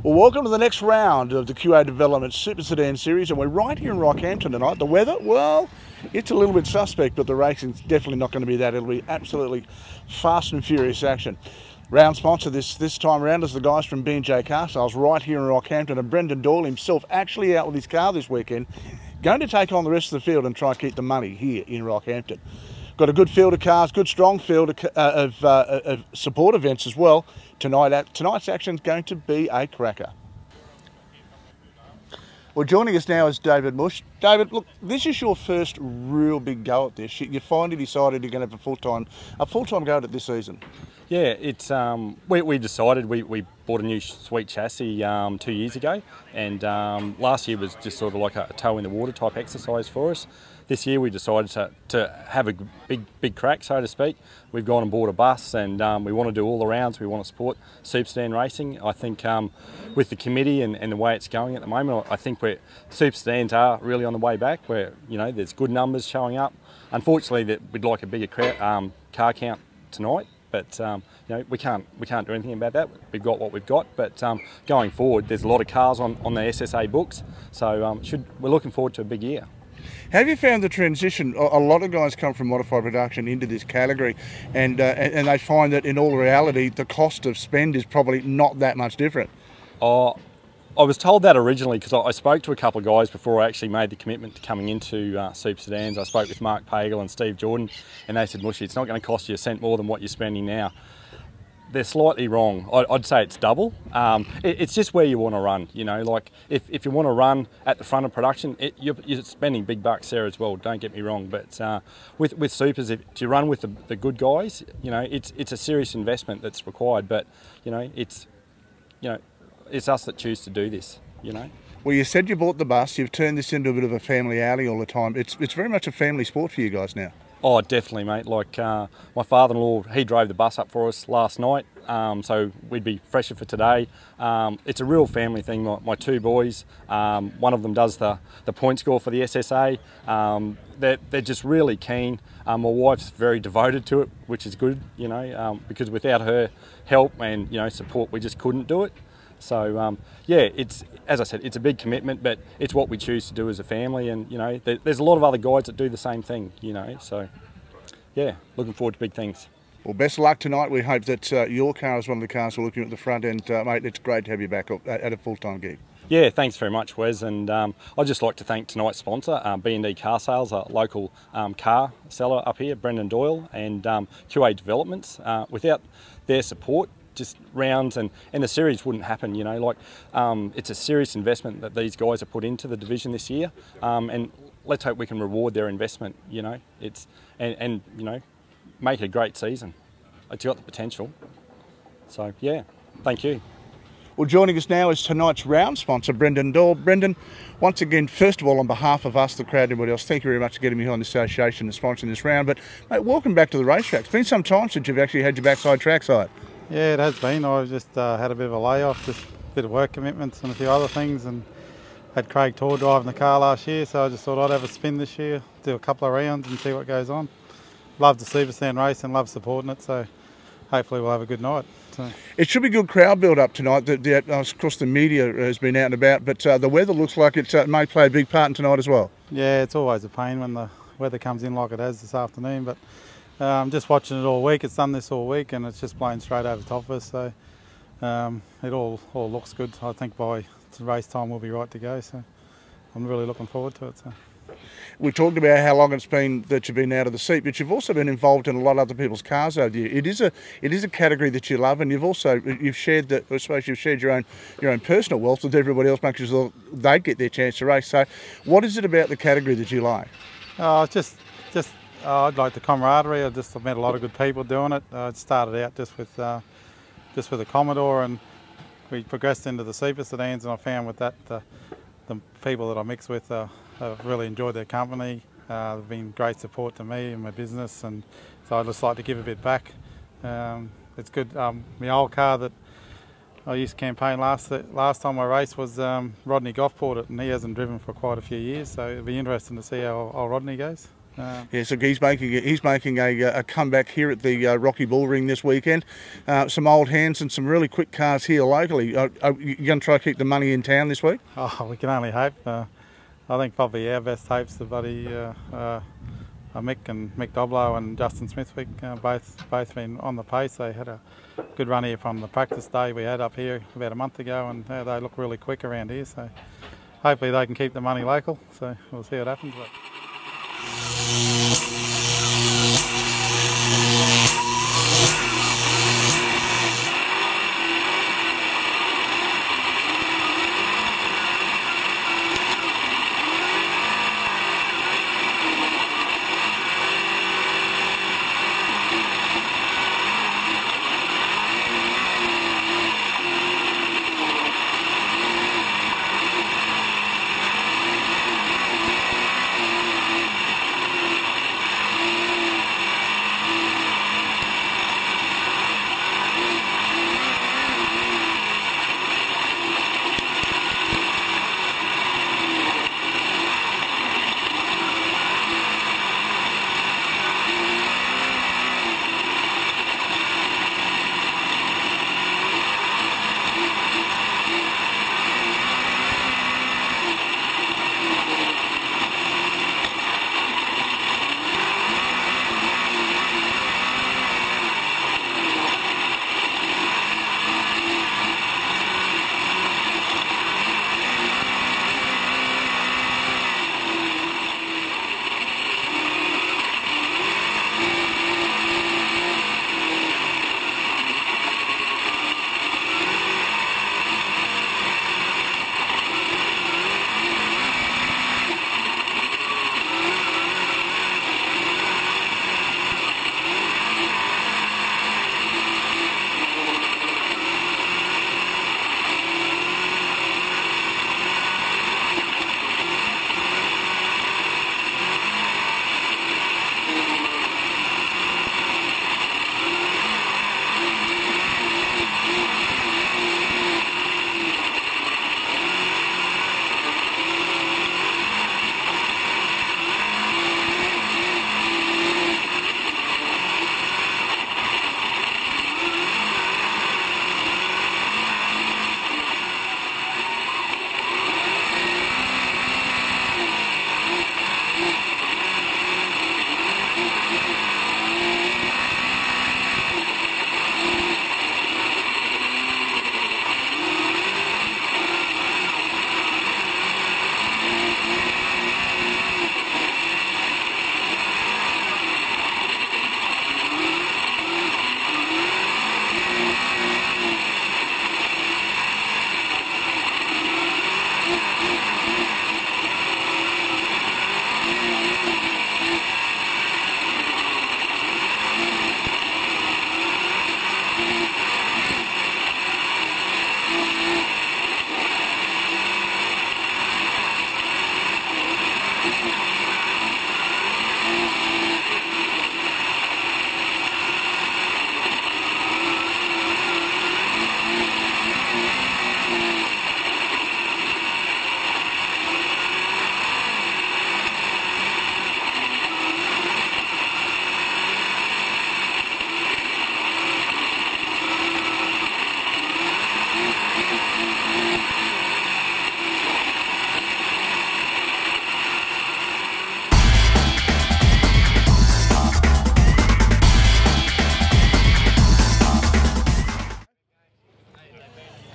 Well, welcome to the next round of the QA Development Super Sedan Series, and we're right here in Rockhampton tonight. The weather, well, it's a little bit suspect, but the racing's definitely not going to be that. It'll be absolutely fast and furious action. Round sponsor this time around is the guys from B&J Car Sales right here in Rockhampton, and Brendan Doyle himself actually out with his car this weekend, going to take on the rest of the field and try and keep the money here in Rockhampton. Got a good field of cars, good strong field of support events as well. Tonight's action is going to be a cracker. Well, joining us now is David Musch. David, look, this is your first real big go at this. You finally decided you're going to have a full-time go at it this season. Yeah, it's we decided we bought a new sweet chassis 2 years ago, and last year was just sort of like a toe in the water type exercise for us. This year we decided to have a big crack, so to speak. We've gone and bought a bus, and we want to do all the rounds. We want to support Super Sedan racing. I think with the committee and the way it's going at the moment, I think Super Sedans are really on the way back. Where there's good numbers showing up. Unfortunately, we'd like a bigger car count tonight. But we can't do anything about that. We've got what we've got. But going forward, there's a lot of cars on the SSA books, so we're looking forward to a big year. Have you found the transition? A lot of guys come from modified production into this category, and they find that in all reality, the cost of spend is probably not that much different. I was told that originally because I spoke to a couple of guys before I actually made the commitment to coming into Super Sedans. I spoke with Mark Pagel and Steve Jordan, and they said, Mushy, it's not going to cost you a cent more than what you're spending now. They're slightly wrong. I'd say it's double. It's just where you want to run. Like if you want to run at the front of production, you're spending big bucks there as well. Don't get me wrong. But with supers, if you run with the good guys, it's a serious investment that's required. But it's us that choose to do this. Well, you said you bought the bus. You've turned this into a bit of a family outing all the time. It's very much a family sport for you guys now. Oh, definitely, mate. Like my father-in-law, he drove the bus up for us last night, so we'd be fresher for today. It's a real family thing. My two boys, one of them does the point score for the SSA. They're just really keen. My wife's very devoted to it, which is good, because without her help and support, we just couldn't do it. So yeah, as I said, it's a big commitment, but it's what we choose to do as a family, and there's a lot of other guys that do the same thing, so yeah, looking forward to big things. Well, best of luck tonight. We hope that your car is one of the cars we're looking at the front end, mate. It's great to have you back at a full-time gig. Yeah, thanks very much, Wes, and I'd just like to thank tonight's sponsor, B&D Car Sales, a local car seller up here, Brendan Doyle, and QA Developments. Without their support, just rounds and the series wouldn't happen. It's a serious investment that these guys have put into the division this year, and let's hope we can reward their investment. And make it a great season. It's got the potential. So yeah, thank you. Well, joining us now is tonight's round sponsor, Brendan Doyle. Brendan, once again, first of all, on behalf of us, the crowd, and everybody else, thank you very much for getting me on the association and sponsoring this round. But mate, welcome back to the racetrack. It's been some time since you've actually had your backside trackside. Yeah, it has been. I've just had a bit of a layoff, just a bit of work commitments and a few other things, and had Craig Tor driving the car last year, so I just thought I'd have a spin this year, do a couple of rounds and see what goes on. Love the Super Sedan race and love supporting it, so hopefully we'll have a good night. So. It should be good crowd build up tonight. Of course, the media has been out and about, but the weather looks like it may play a big part in tonight as well. Yeah, it's always a pain when the weather comes in like it has this afternoon, but I'm just watching it all week. It's done this all week, and it's just blowing straight over the top of us. So it all looks good. I think by race time we'll be right to go. So I'm really looking forward to it. So. We talked about how long it's been that you've been out of the seat, but you've also been involved in a lot of other people's cars over the year. It is a category that you love, and you've shared I suppose you've shared your own personal wealth with everybody else, making sure they get their chance to race. So, what is it about the category that you like? I'd like the camaraderie. I've met a lot of good people doing it. It started out just with a Commodore, and we progressed into the Super Sedans, and I found with that the people that I mix with I've really enjoyed their company. They've been great support to me and my business, and so I'd just like to give a bit back. It's good. My old car that I used to campaign last time I raced was Rodney Goff bought it, and he hasn't driven for quite a few years, so it'll be interesting to see how old Rodney goes. Yeah, so he's making a comeback here at the Rocky Bull Ring this weekend. Some old hands and some really quick cars here locally. Are you going to try to keep the money in town this week? Oh, we can only hope. I think probably our best hopes are Mick Doblo and Justin Smithwick, both been on the pace. They had a good run here from the practice day we had up here about a month ago, and they look really quick around here. So hopefully they can keep the money local. So we'll see what happens.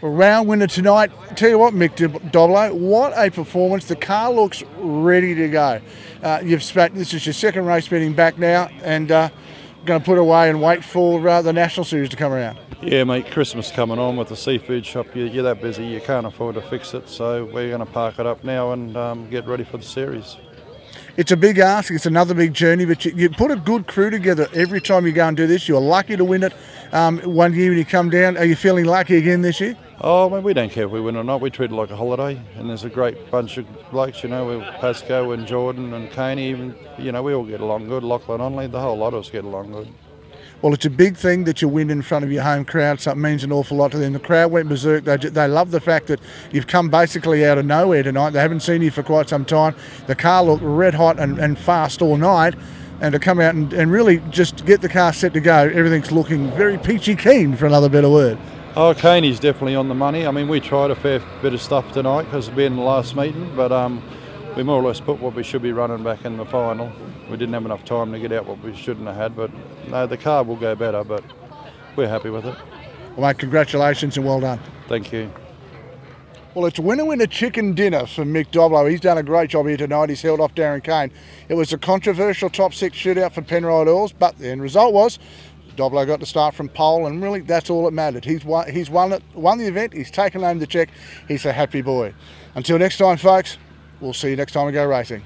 Round winner tonight. Tell you what, Mick Doblo, what a performance. The car looks ready to go. This is your second race meeting back now, and going to put away and wait for the National Series to come around. Yeah, mate, Christmas coming on with the seafood shop. You're that busy, you can't afford to fix it, so we're going to park it up now and get ready for the series. It's a big ask, it's another big journey, but you put a good crew together every time you go and do this. You're lucky to win it. One year when you come down, are you feeling lucky again this year? Oh, man, we don't care if we win or not. We treat it like a holiday, and there's a great bunch of blokes, you know, with Pasco and Jordan and Caney, even, you know, we all get along good. Lachlan Onley, the whole lot of us get along good. Well, it's a big thing that you win in front of your home crowd. Something means an awful lot to them. The crowd went berserk. They love the fact that you've come basically out of nowhere tonight. They haven't seen you for quite some time. The car looked red hot and fast all night. And to come out and really just get the car set to go, everything's looking very peachy keen, for another better word. Oh, Caney's definitely on the money. I mean, we tried a fair bit of stuff tonight because of being the last meeting, but we more or less put what we should be running back in the final. We didn't have enough time to get out what we shouldn't have had, but no, the car will go better, but we're happy with it. Well, mate, congratulations and well done. Thank you. Well, it's winner chicken dinner for Mick Doblo. He's done a great job here tonight. He's held off Darren Kane. It was a controversial top 6 shootout for Penrite Earls, but the end result was Doblo got to start from pole, and really that's all that mattered. He's won the event. He's taken home the check. He's a happy boy. Until next time, folks, we'll see you next time we go racing.